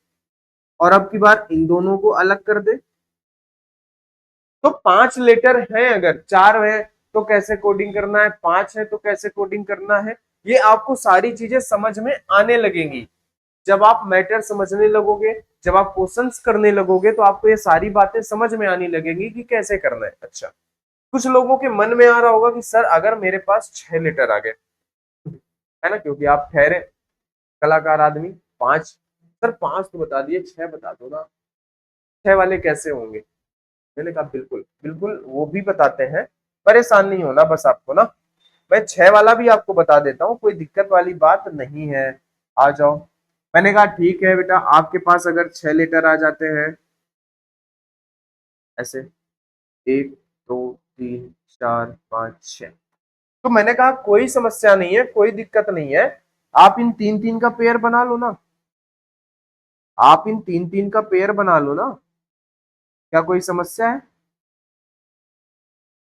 और अब की बार इन दोनों को अलग कर दे। तो 5 लेटर है, अगर 4 है तो कैसे कोडिंग करना है, 5 है तो कैसे कोडिंग करना है, ये आपको सारी चीजें समझ में आने लगेंगी जब आप मैटर समझने लगोगे, जब आप क्वेश्चंस करने लगोगे तो आपको ये सारी बातें समझ में आने लगेंगी कि कैसे करना है। अच्छा, कुछ लोगों के मन में आ रहा होगा कि सर अगर मेरे पास 6 लेटर आ गए, है ना, क्योंकि आप ठहरे कलाकार आदमी, 5, सर 5 तो बता दिए, 6 बता दो ना, 6 वाले कैसे होंगे। मैंने कहा बिल्कुल बिल्कुल वो भी बताते हैं, परेशान नहीं होना बस आपको ना, मैं 6 वाला भी आपको बता देता हूँ, कोई दिक्कत वाली बात नहीं है, आ जाओ। मैंने कहा ठीक है बेटा, आपके पास अगर 6 लीटर आ जाते हैं ऐसे, 1 2 3 4 5 6, तो मैंने कहा कोई समस्या नहीं है, कोई दिक्कत नहीं है, आप इन 3 3 का पेयर बना लो ना, आप इन 3 3 का पेयर बना लो ना, क्या कोई समस्या है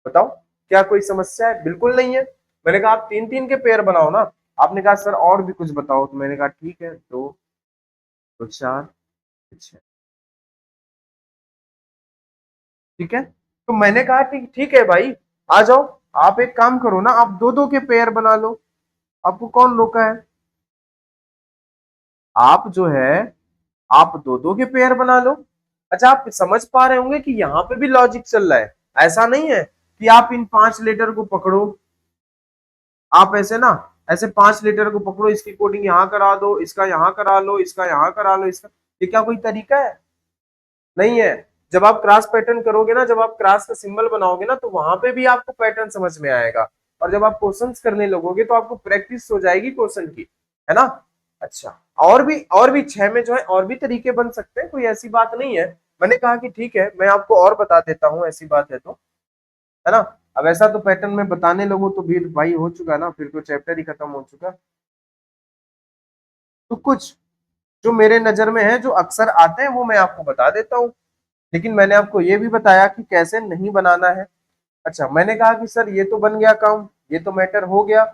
बताओ, क्या कोई समस्या है? बिल्कुल नहीं है। मैंने कहा आप 3 3 के पेयर बनाओ ना। आपने कहा सर और भी कुछ बताओ, तो मैंने कहा ठीक है, 2 2 4 6, ठीक है। तो मैंने कहा ठीक ठीक है भाई, आ जाओ, आप एक काम करो ना, आप 2 2 के पेयर बना लो, आपको कौन रोका है, आप जो है आप 2 2 के पेयर बना लो। अच्छा, आप समझ पा रहे होंगे कि यहाँ पे भी लॉजिक चल रहा है, ऐसा नहीं है कि आप इन 5 लेटर को पकड़ो, आप ऐसे ना, ऐसे 5 लीटर को पकड़ो, इसकी कोडिंग यहाँ करा दो, इसका यहाँ करा लो, इसका यहाँ करा लो, इसका, ये क्या कोई तरीका है? नहीं है। जब आप क्रॉस पैटर्न करोगे ना, जब आप क्रॉस का सिंबल बनाओगे ना, तो वहां पे भी आपको पैटर्न समझ में आएगा, और जब आप क्वेश्चंस करने लगोगे तो आपको प्रैक्टिस हो जाएगी क्वेश्चन की, है ना। अच्छा, और भी 6 में जो है और भी तरीके बन सकते हैं, कोई ऐसी बात नहीं है। मैंने कहा कि ठीक है, मैं आपको और बता देता हूँ, ऐसी बात है तो, है ना। अब ऐसा तो पैटर्न में बताने लगूं तो फिर भाई हो चुका ना, फिर तो चैप्टर ही खत्म हो चुका। तो कुछ जो मेरे नजर में है जो अक्सर आते हैं वो मैं आपको बता देता हूँ, लेकिन मैंने आपको ये भी बताया कि कैसे नहीं बनाना है। अच्छा, मैंने कहा कि सर ये तो बन गया काम, ये तो मैटर हो गया,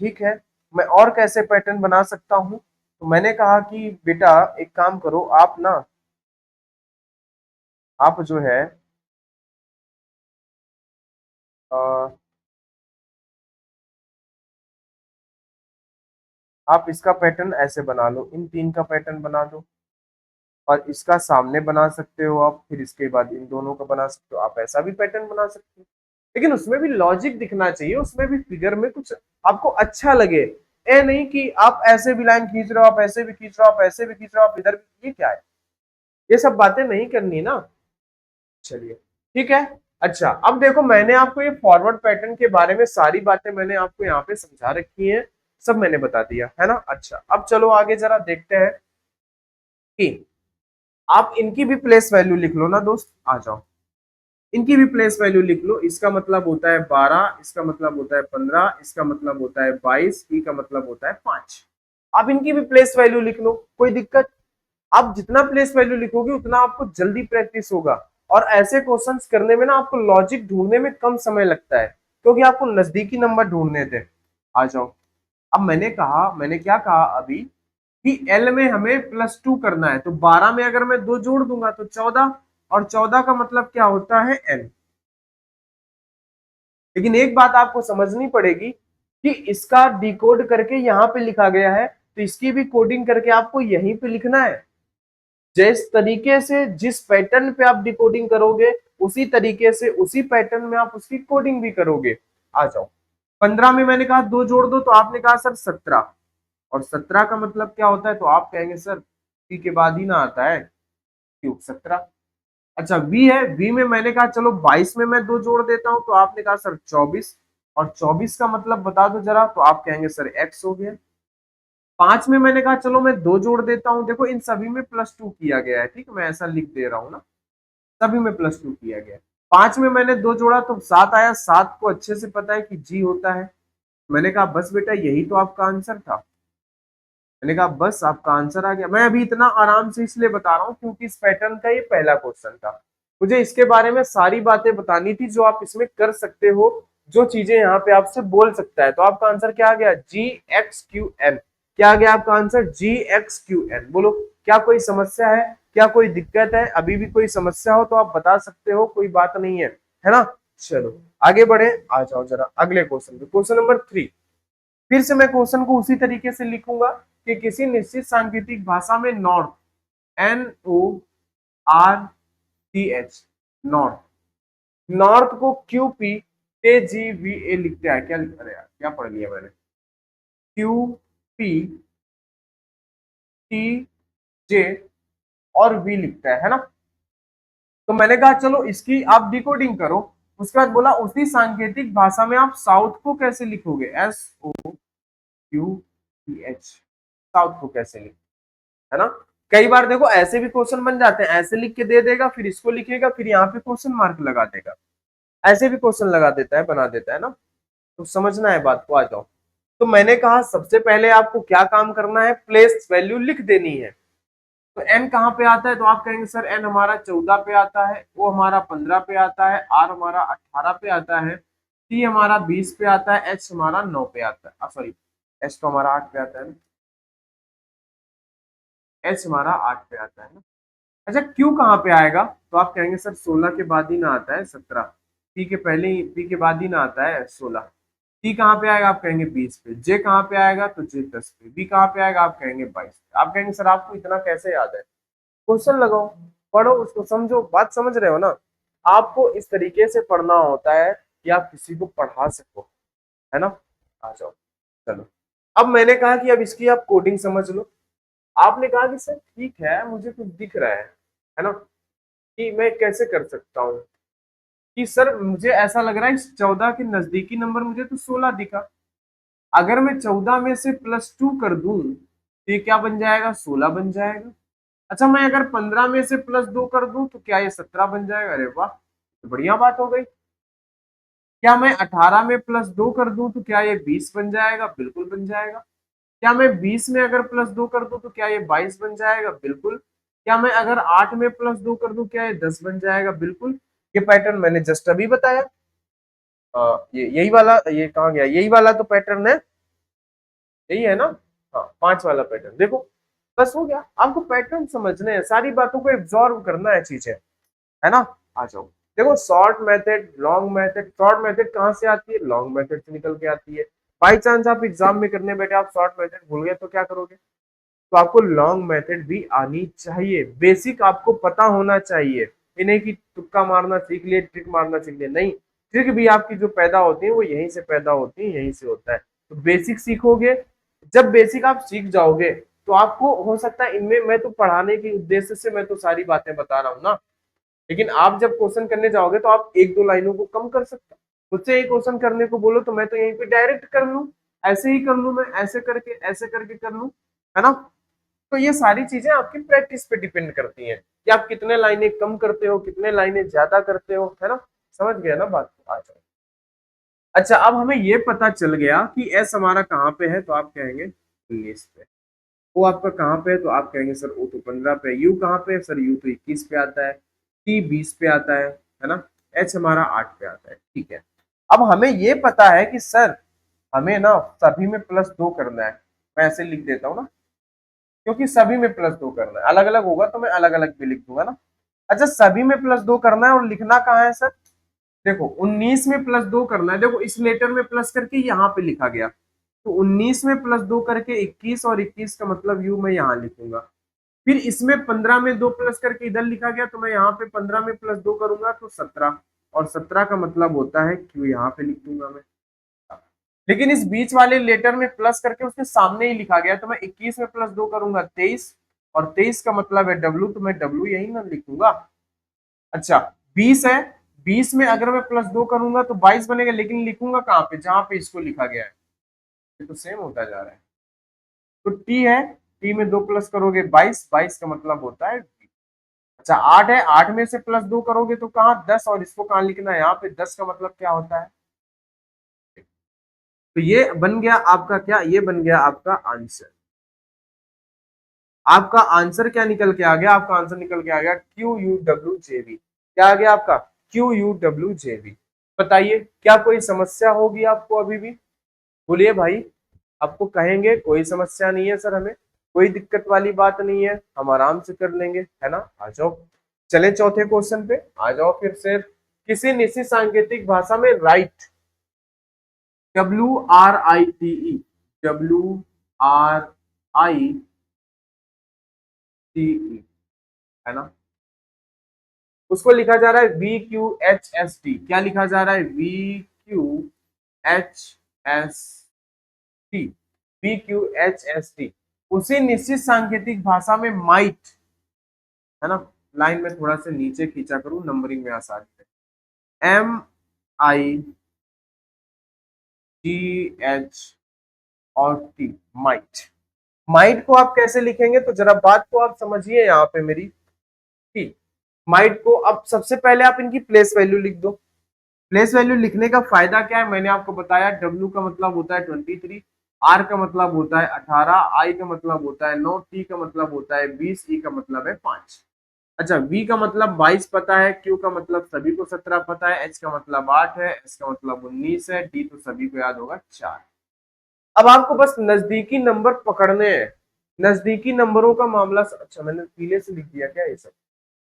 ठीक है, मैं और कैसे पैटर्न बना सकता हूँ? तो मैंने कहा कि बेटा एक काम करो आप ना, आप जो है अ, आप इसका पैटर्न ऐसे बना लो, इन तीन का पैटर्न बना दो, और इसका सामने बना सकते हो आप, फिर इसके बाद इन दोनों का बना सकते हो, आप ऐसा भी पैटर्न बना सकते हो। लेकिन उसमें भी लॉजिक दिखना चाहिए, उसमें भी फिगर में कुछ आपको अच्छा लगे। ये नहीं कि आप ऐसे भी लाइन खींच रहे हो, आप ऐसे भी खींच रहे हो, आप ऐसे भी खींच रहे हो, आप इधर भी, ये क्या है? ये सब बातें नहीं करनी ना। चलिए ठीक है। अच्छा, अब देखो मैंने आपको ये फॉरवर्ड पैटर्न के बारे में सारी बातें मैंने आपको यहाँ पे समझा रखी हैं, सब मैंने बता दिया है ना। अच्छा, अब चलो आगे जरा देखते हैं कि आप इनकी भी प्लेस वैल्यू लिख लो ना दोस्त, आ जाओ, इनकी भी प्लेस वैल्यू लिख लो। इसका मतलब होता है 12, इसका मतलब होता है 15, इसका मतलब होता है 22, ई का मतलब होता है 5। आप इनकी भी प्लेस वैल्यू लिख लो, कोई दिक्कत। आप जितना प्लेस वैल्यू लिखोगे उतना आपको जल्दी प्रैक्टिस होगा, और ऐसे क्वेश्चंस करने में ना आपको लॉजिक ढूंढने में कम समय लगता है, क्योंकि आपको नजदीकी नंबर ढूंढने थे। आ जाओ। अब मैंने कहा, मैंने क्या कहा अभी, कि एल में हमें +2 करना है, तो 12 में अगर मैं 2 जोड़ दूंगा तो 14, और 14 का मतलब क्या होता है एन। लेकिन एक बात आपको समझनी पड़ेगी कि इसका डिकोड करके यहां पे लिखा गया है, तो इसकी भी कोडिंग करके आपको यहीं पे लिखना है। जिस तरीके से, जिस पैटर्न पे आप डिकोडिंग करोगे, उसी तरीके से उसी पैटर्न में आप उसकी कोडिंग भी करोगे। आ जाओ। 15 में मैंने कहा 2 जोड़ दो, तो आपने कहा सर 17, और 17 का मतलब क्या होता है, तो आप कहेंगे सर पी के बाद ही ना आता है, क्यूब 17। अच्छा, वी है, वी में मैंने कहा चलो 22 में मैं 2 जोड़ देता हूं, तो आपने कहा सर 24, और 24 का मतलब बता दो जरा, तो आप कहेंगे सर एक्स हो गया। 5 में मैंने कहा चलो मैं 2 जोड़ देता हूं, देखो इन सभी में +2 किया गया है, ठीक है, मैं ऐसा लिख दे रहा हूं ना, सभी में +2 किया गया है। 5 में मैंने 2 जोड़ा तो 7 आया, 7 को अच्छे से पता है कि जी होता है। मैंने कहा बस बेटा यही तो आपका आंसर था। मैंने कहा बस आपका आंसर आ गया। मैं अभी इतना आराम से इसलिए बता रहा हूँ क्योंकि इस पैटर्न का ये पहला क्वेश्चन था, मुझे इसके बारे में सारी बातें बतानी थी जो आप इसमें कर सकते हो, जो चीजें यहाँ पे आपसे बोल सकता है। तो आपका आंसर क्या आ गया, GXQN। क्या आ गया आपका आंसर, GXQN। बोलो, क्या कोई समस्या है, क्या कोई दिक्कत है? अभी भी कोई समस्या हो तो आप बता सकते हो, कोई बात नहीं है ना। चलो आगे बढ़े, आ जाओ जरा अगले क्वेश्चन पे, क्वेश्चन नंबर 3। फिर से मैं क्वेश्चन को उसी तरीके से लिखूंगा कि किसी निश्चित सांकेतिक भाषा में नॉर्थ, NORTH, नॉर्थ, नॉर्थ को QPKGVA लिखते हैं, क्या लिख रहे यार, क्या पढ़ लिया मैंने, QPTJ और V लिखता है ना। तो मैंने कहा चलो इसकी आप डिकोडिंग करो। उसके बाद बोला उसी सांकेतिक भाषा में आप साउथ को कैसे लिखोगे, SOUTH, साउथ को कैसे लिखोगे, है ना। कई बार देखो ऐसे भी क्वेश्चन बन जाते हैं, ऐसे लिख के दे देगा, फिर इसको लिखेगा, फिर यहाँ पे क्वेश्चन मार्क लगा देगा, ऐसे भी क्वेश्चन लगा देता है, बना देता है ना। तो समझना है बात को, आ जाओ। तो मैंने कहा सबसे पहले आपको क्या काम करना है, प्लेस वैल्यू लिख देनी है। तो एन कहाँ पे आता है, तो आप कहेंगे सर एन हमारा 14 पे आता है, ओ हमारा 15 पे आता है, आर हमारा 18 पे आता है, टी हमारा 20 पे आता है, एच हमारा 9 पे आता है, सॉरी एच तो हमारा 8 पे आता है, एच हमारा 8 पे आता है ना। अच्छा, क्यू कहाँ पे आएगा, तो आप कहेंगे सर 16 के बाद ही ना आता है 17, पी के पहले ही, पी के बाद ही ना आता है 16। टी कहाँ पे आएगा, आप कहेंगे 20 पे। जे कहाँ पे आएगा, तो जे 10 पे। बी कहाँ पे आएगा, आप कहेंगे 22 पे। आप कहेंगे सर आपको इतना कैसे याद है, क्वेश्चन लगाओ, पढ़ो उसको, समझो, बात समझ रहे हो ना। आपको इस तरीके से पढ़ना होता है कि आप किसी को पढ़ा सको, है ना। आ जाओ, चलो। अब मैंने कहा कि अब इसकी आप कोडिंग समझ लो। आपने कहा कि सर ठीक है मुझे कुछ दिख रहा है ना, कि मैं कैसे कर सकता हूँ, कि सर मुझे ऐसा लग रहा है इस 14 के नजदीकी नंबर मुझे तो 16 दिखा, अगर मैं 14 में से +2 कर दूं तो ये क्या बन जाएगा, 16 बन जाएगा। अच्छा, मैं अगर 15 में से +2 कर दूं तो क्या ये 17 बन जाएगा, अरे वाह, तो बढ़िया बात हो गई। क्या मैं 18 में +2 कर दूं तो क्या ये 20 बन जाएगा? बिल्कुल बन जाएगा। क्या मैं 20 में अगर +2 कर दूं तो क्या ये 22 बन जाएगा? बिल्कुल। क्या मैं अगर 8 में +2 कर दूं क्या ये 10 बन जाएगा? बिल्कुल। ये पैटर्न मैंने जस्ट अभी बताया। ये यही वाला, ये कहाँ गया? यही वाला तो पैटर्न है, यही है ना? हाँ, 5 वाला पैटर्न देखो। बस हो गया, आपको पैटर्न समझने हैं, सारी बातों को एब्जॉर्व करना है चीजें, है ना? आ जाओ। देखो, short method, long method. Short method कहाँ से आती है? लॉन्ग मेथड से निकल के आती है। बाई चांस आप एग्जाम में करने बैठे, आप शॉर्ट मेथड भूल गए तो क्या करोगे? तो आपको लॉन्ग मेथड भी आनी चाहिए, बेसिक आपको पता होना चाहिए। ये नहीं कि तुक्का मारना सीख लिए, ट्रिक मारना सीख लिए, नहीं। ट्रिक भी आपकी जो पैदा होती है वो यहीं से पैदा होती है, यहीं से होता है। तो बेसिक सीखोगे, जब बेसिक आप सीख जाओगे तो आपको हो सकता है इनमें, मैं तो पढ़ाने के उद्देश्य से मैं तो सारी बातें बता रहा हूँ ना, लेकिन आप जब क्वेश्चन करने जाओगे तो आप एक दो लाइनों को कम कर सकते हो। मुझसे एक क्वेश्चन करने को बोलो तो मैं तो यहीं पे डायरेक्ट कर लूं, ऐसे ही कर लूं, मैं ऐसे करके कर लूं, है ना? तो ये सारी चीजें आपकी प्रैक्टिस पे डिपेंड करती हैं कि आप कितने लाइनें कम करते हो, कितने लाइनें ज्यादा करते हो, है ना? समझ गया ना बात को? आ जाओ। अच्छा, अब हमें ये पता चल गया कि एस हमारा कहाँ पे है, तो आप कहेंगे 19 पे। ओ आपका कहाँ पे है, तो आप कहेंगे सर ओ तो 15 पे। यू कहाँ पे है सर? यू तो 21 पे आता है। टी 20 पे आता है ना? एच हमारा 8 पे आता है। ठीक है। अब हमें ये पता है कि सर हमें ना सभी में +2 करना है। मैं ऐसे लिख देता हूँ ना, क्योंकि सभी में +2 करना है। अलग अलग होगा तो मैं अलग अलग भी लिख दूंगा ना। अच्छा, सभी में +2 करना है और लिखना कहाँ है सर? देखो, 19 में +2 करना है। देखो, इस लेटर में प्लस करके यहाँ पे लिखा गया, तो 19 में +2 करके 21, और 21 का मतलब यू मैं यहाँ लिखूंगा। फिर इसमें 15 में 2 प्लस करके इधर लिखा गया, तो मैं यहाँ पे 15 में +2 करूंगा तो 17, और 17 का मतलब होता है क्यू, यहाँ पे लिख दूंगा मैं। लेकिन इस बीच वाले लेटर में प्लस करके उसके सामने ही लिखा गया, तो मैं 21 में +2 करूंगा 23, और 23 का मतलब है डब्ल्यू, तो मैं डब्ल्यू यही ना लिखूंगा। अच्छा, 20 है, 20 में अगर मैं +2 करूंगा तो 22 बनेगा, लेकिन लिखूंगा कहाँ पे? जहां पे इसको लिखा गया है। ये तो सेम होता जा रहा है। तो टी है, टी में 2 प्लस करोगे 22, 22 का मतलब होता है। अच्छा, 8 है, 8 में से +2 करोगे तो कहाँ? 10, और इसको कहाँ लिखना है? यहाँ पे। 10 का मतलब क्या होता है? तो ये बन गया आपका क्या? ये बन गया आपका आंसर। आपका आंसर क्या निकल के आ गया? आपका आंसर निकल के आ गया QUWJV। क्या आ गया आपका? QUWJV। बताइए, क्या कोई समस्या होगी आपको अभी भी? बोलिए भाई। आपको कहेंगे कोई समस्या नहीं है सर, हमें कोई दिक्कत वाली बात नहीं है, हम आराम से कर लेंगे, है ना? आ जाओ। चले चौथे क्वेश्चन पे आ जाओ फिर से। किसी निश्चित सांकेतिक भाषा में राइट, WRITE, WRITE, है ना? उसको लिखा जा रहा है VQHST। क्या लिखा जा रहा है? VQHST, VQHST। उसी निश्चित सांकेतिक भाषा में माइट, है ना? लाइन में थोड़ा सा नीचे खींचा करूं, नंबरिंग में आसानी है। MIGH और T, माइट को आप कैसे लिखेंगे? तो जरा बात को आप समझिए यहाँ पे मेरी। ठीक, माइट को अब सबसे पहले आप इनकी प्लेस वैल्यू लिख दो। प्लेस वैल्यू लिखने का फायदा क्या है? मैंने आपको बताया, डब्ल्यू का मतलब होता है 23, आर का मतलब होता है 18, आई का मतलब होता है 9, टी का मतलब होता है 20, ई का मतलब है 5। अच्छा, वी का मतलब 22 पता है, क्यू का मतलब सभी को 17 पता है, एच का मतलब 8 है, एस का मतलब 19 है, डी तो सभी को याद होगा 4। अब आपको बस नजदीकी नंबर पकड़ने हैं। नजदीकी नंबरों का मामला। अच्छा, मैंने पीले से लिख दिया क्या? ये सब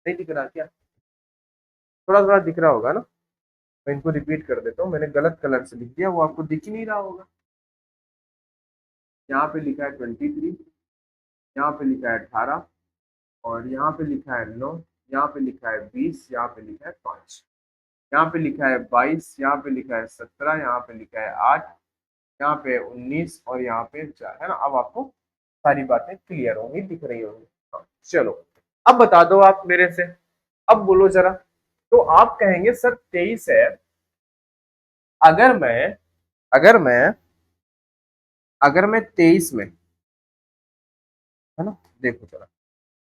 नहीं दिख रहा क्या? थोड़ा थोड़ा दिख रहा होगा ना? मैं इनको रिपीट कर देता हूँ, मैंने गलत कलर से लिख दिया, वो आपको दिख ही नहीं रहा होगा। यहाँ पे लिखा है 23, यहाँ पे लिखा है 18, और यहाँ पे लिखा है 9, यहाँ पे लिखा है 20, यहाँ पे लिखा है 5, यहाँ पे लिखा है 22, यहाँ पे लिखा है 17, यहाँ पे लिखा है 8, यहाँ पे 19, और यहाँ पे 4, है ना? अब आपको सारी बातें क्लियर होंगी, दिख रही होंगी। हाँ, चलो। अब बता दो आप मेरे से, अब बोलो जरा। तो आप कहेंगे सर 23 है, अगर मैं अगर मैं अगर मैं 23 में, है ना? देखो जरा,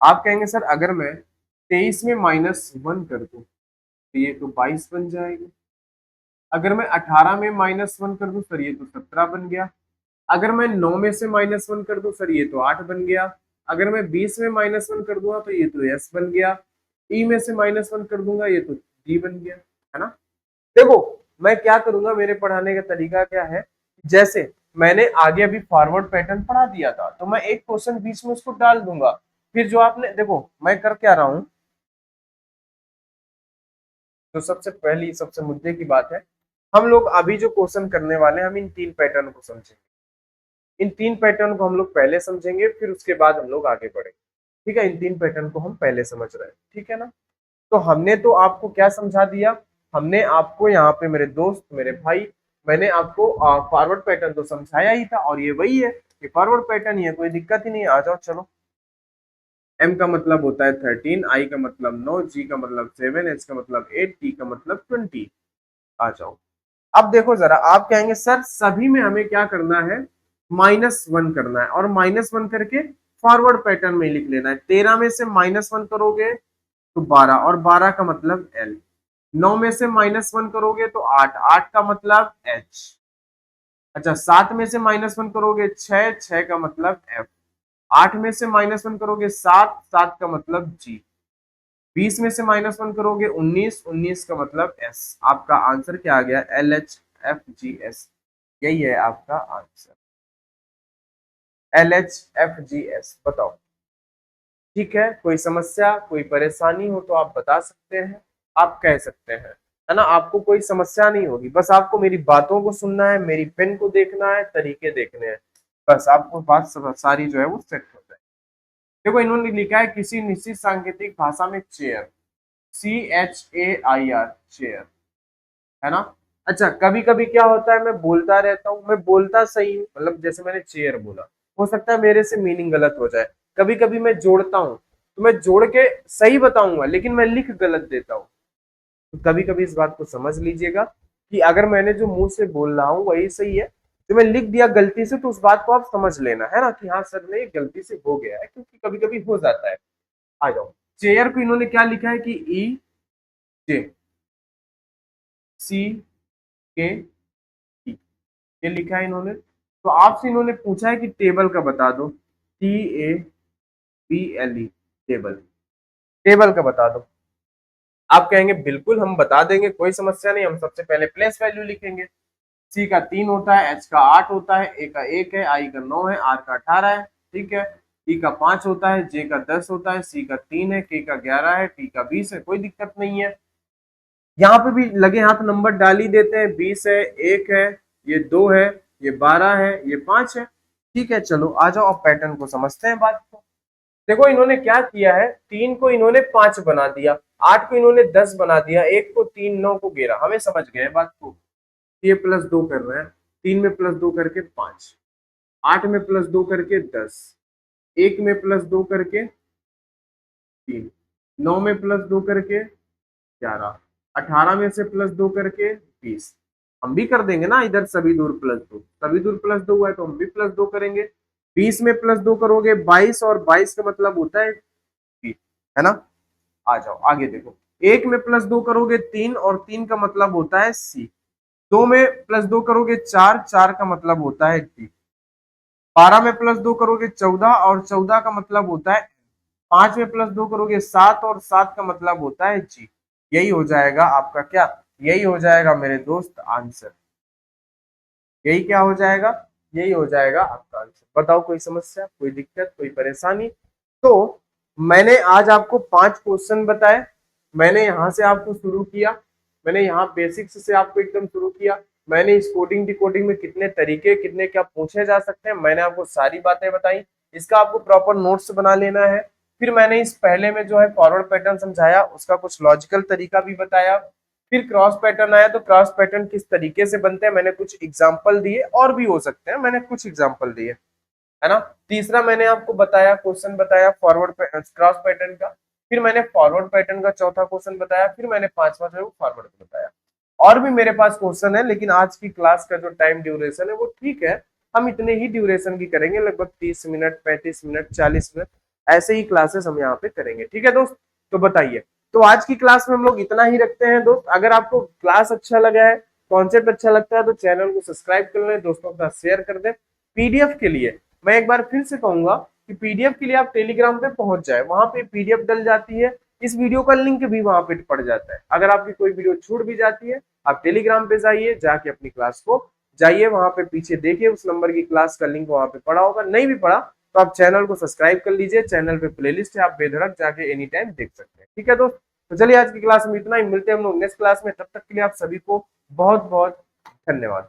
आप कहेंगे सर अगर मैं 23 में -1 कर दूं तो ये तो 22 बन जाएगी। अगर मैं 18 में -1 कर दूं सर ये तो 17 बन गया। अगर मैं 9 में से -1 कर दूं सर ये तो 8 बन गया। अगर मैं 20 में -1 कर दूंगा तो ये तो एस बन गया। ई में से -1 कर दूंगा ये तो डी बन गया, है ना। देखो मैं क्या करूंगा, मेरे पढ़ाने का तरीका क्या है, जैसे मैंने आगे अभी फॉरवर्ड पैटर्न पढ़ा दिया था तो मैं एक क्वेश्चन बीच में उसको डाल दूंगा। फिर जो आपने देखो मैं कर क्या रहा हूं, तो सबसे पहली सबसे मुद्दे की बात है, हम लोग अभी जो क्वेश्चन करने वाले हैं हम इन तीन पैटर्न को समझेंगे। इन तीन पैटर्न को हम लोग पहले समझेंगे फिर उसके बाद हम लोग आगे बढ़ेंगे। ठीक है, इन तीन पैटर्न को हम पहले समझ रहे हैं, ठीक है ना। तो हमने तो आपको क्या समझा दिया, हमने आपको यहाँ पे मेरे दोस्त मेरे भाई, मैंने आपको फॉरवर्ड पैटर्न तो समझाया ही था और ये वही है कि फॉरवर्ड पैटर्न ही है, कोई दिक्कत ही नहीं है। आ जाओ चलो। एम का मतलब होता है 13, आई का मतलब 9, जी का मतलब 7, एच का मतलब 8, टी का मतलब 20। आ जाओ। अब देखो जरा, आप कहेंगे सर सभी में हमें क्या करना है, -1 करना है और -1 करके फॉरवर्ड पैटर्न में लिख लेना है। 13 में से -1 करोगे तो 12 और 12 का मतलब एल। 9 में से -1 करोगे तो 8, 8 का मतलब एच। अच्छा 7 में से -1 करोगे 6, 6 का मतलब एफ। 8 में से -1 करोगे 7, 7 का मतलब जी। 20 में से -1 करोगे 19, 19 का मतलब एस। आपका आंसर क्या आ गया, L H F G S. यही है आपका answer, L H F G S. बताओ ठीक है, कोई समस्या कोई परेशानी हो तो आप बता सकते हैं, आप कह सकते हैं, है ना। आपको कोई समस्या नहीं होगी, बस आपको मेरी बातों को सुनना है, मेरी पेन को देखना है, तरीके देखने हैं, बस आपको बात सारी जो है वो सेट हो जाए। देखो इन्होंने लिखा है किसी निश्चित सांकेतिक भाषा में चेयर, CHAIR चेयर, है ना। अच्छा कभी कभी क्या होता है, मैं बोलता रहता हूँ, मैं बोलता सही हूँ, मतलब जैसे मैंने चेयर बोला, हो सकता है मेरे से मीनिंग गलत हो जाए। कभी कभी मैं जोड़ता हूँ तो मैं जोड़ के सही बताऊंगा लेकिन मैं लिख गलत देता हूँ। तो कभी कभी इस बात को समझ लीजिएगा कि अगर मैंने जो मुंह से बोल रहा हूँ वही सही है, तो मैं लिख दिया गलती से तो उस बात को आप समझ लेना, है ना, कि हाँ सर ने गलती से हो गया है, क्योंकि कभी कभी हो जाता है। आ जाओ। चेयर को इन्होंने क्या लिखा है कि ई जे सी के टी, ये लिखा है इन्होंने। तो आपसे इन्होंने पूछा है कि टेबल का बता दो, TABLE टेबल, टेबल का बता दो। आप कहेंगे बिल्कुल हम बता देंगे, कोई समस्या नहीं, हम सबसे पहले प्लेस वैल्यू लिखेंगे। सी का 3 होता है, एच का 8 होता है, ए का 1 है, आई का 9 है, आर का 18 है, ठीक है। ई का 5 होता है, जे का 10 होता है, सी का 3 है, के का 11 है, टी का 20 है, कोई दिक्कत नहीं है। यहाँ पे भी लगे हाथ नंबर डाल ही देते हैं, 20 है, 1 है, ये 2 है, ये 12 है, ये 5 है। ठीक है चलो आ जाओ, अब पैटर्न को समझते हैं बात को। देखो इन्होंने क्या किया है, 3 को इन्होंने 5 बना दिया, 8 को इन्होंने 10 बना दिया, 1 को 3, 9 को 11। हमें समझ गए बात को, ये +2 कर रहे हैं, 3 में +2 करके 5, 8 में +2 करके 10, 1 में +2 करके 3, 9 में +2 करके 11, 18 में से +2 करके 20। हम भी कर देंगे ना इधर, सभी दूर +2, सभी दूर +2 हुआ है तो हम भी +2 करेंगे। 20 में +2 करोगे 22, और 22 का मतलब होता है 20, है ना। आ जाओ आगे देखो, 1 में +2 करोगे 3, और 3 का मतलब होता है सी। 2 में +2 करोगे 4, 4 का मतलब होता है डी। 12 में +2 करोगे 14, और 14 का मतलब होता है। 5 में +2 करोगे 7, और 7 का मतलब होता है जी। यही हो जाएगा आपका क्या, यही हो जाएगा मेरे दोस्त आंसर। यही क्या हो जाएगा, यही हो जाएगा आपका आंसर। बताओ कोई समस्या कोई दिक्कत कोई परेशानी। तो मैंने आज आपको 5 क्वेश्चन बताए, मैंने यहाँ से आपको शुरू किया, मैंने यहाँ बेसिक्स से आपको एकदम शुरू किया। मैंने इस कोडिंग डिकोडिंग में कितने तरीके कितने क्या पूछे जा सकते हैं मैंने आपको सारी बातें बताई। इसका आपको प्रॉपर नोट्स बना लेना है। फिर मैंने इस पहले में जो है फॉरवर्ड पैटर्न समझाया, उसका कुछ लॉजिकल तरीका भी बताया। फिर क्रॉस पैटर्न आया, तो क्रॉस पैटर्न किस तरीके से बनते हैं मैंने कुछ एग्जाम्पल दिए, और भी हो सकते हैं, मैंने कुछ एग्जाम्पल दिए, है ना। तीसरा मैंने आपको बताया, क्वेश्चन बताया फॉरवर्ड क्रॉस पैटर्न का। फिर मैंने फॉरवर्ड पैटर्न का चौथा क्वेश्चन बताया, फिर मैंने पांचवा जो है वो फॉरवर्ड का बताया। और भी मेरे पास क्वेश्चन है, लेकिन आज की क्लास का जो टाइम ड्यूरेशन है वो ठीक है, हम इतने ही ड्यूरेशन की करेंगे, लगभग 30 मिनट 35 मिनट 40 मिनट, ऐसे ही क्लासेस हम यहाँ पे करेंगे, ठीक है दोस्त। तो बताइए, तो आज की क्लास में हम लोग इतना ही रखते हैं दोस्त। अगर आपको क्लास अच्छा लगा है कॉन्सेप्ट अच्छा लगता है तो चैनल को सब्सक्राइब कर लें, दोस्तों के साथ शेयर कर दें। पीडीएफ के लिए मैं एक बार फिर से कहूंगा कि पीडीएफ के लिए आप टेलीग्राम पे पहुंच जाए, वहां पे पीडीएफ डल जाती है, इस वीडियो का लिंक भी वहां पे पड़ जाता है। अगर आपकी कोई वीडियो छूट भी जाती है, आप टेलीग्राम पे जाइए, जाके अपनी क्लास को जाइए, वहां पे पीछे देखिए उस नंबर की क्लास का लिंक वहां पे पड़ा होगा, नहीं भी पड़ा तो आप चैनल को सब्सक्राइब कर लीजिए, चैनल पे प्लेलिस्ट है, आप बेधड़क जाके एनी टाइम देख सकते हैं। ठीक है दोस्त, तो चलिए आज की क्लास में इतना ही, मिलते हैं हम लोग नेक्स्ट क्लास में, तब तक के लिए आप सभी को बहुत बहुत धन्यवाद।